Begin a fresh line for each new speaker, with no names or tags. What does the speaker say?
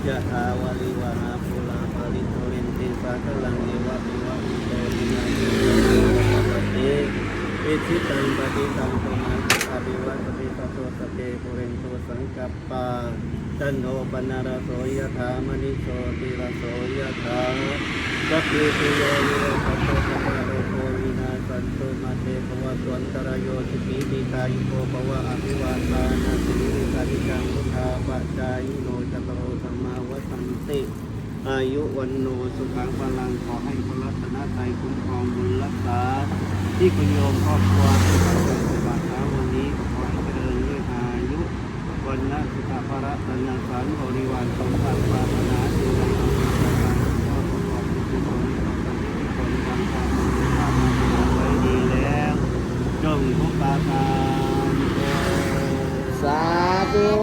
ยะถาวาลิวหาภูราภริโตเรนติสาคลังเอวะเมวะอิโตทินังเตอิชิตังปฏิตังตุมังอภิวัตติสัพพะเตปุเรนโตสังกัปปะจันโทปนารโสยถามณิโชติรโสยถาสัพพิติโยวิโรจโตสัพพะโลกวินาศสันตุมาเตภวะตวันตรายโยสุขีติกายุโกภวะอภิวาทานาสิริสานิจังพุทธาปัจจายโนจตโรธรรมาวสันติอายุวันโนสุขังพลังขอให้พระรัตนตรัยคุ้มครองบุญรักษาที่คุณโยมครอบครัวที่ประสบในบาตรวันนี้ขอให้เจริญด้วยอายุวันนะสุขภาระตัณหาบริวารสมบัติปรารถนาสิ่งใดขอให้ได้ขอประกอบทุกคนต้องการที่คนทำความดีทำมาไว้ดีแล้วจงทุกประการ
สาธุ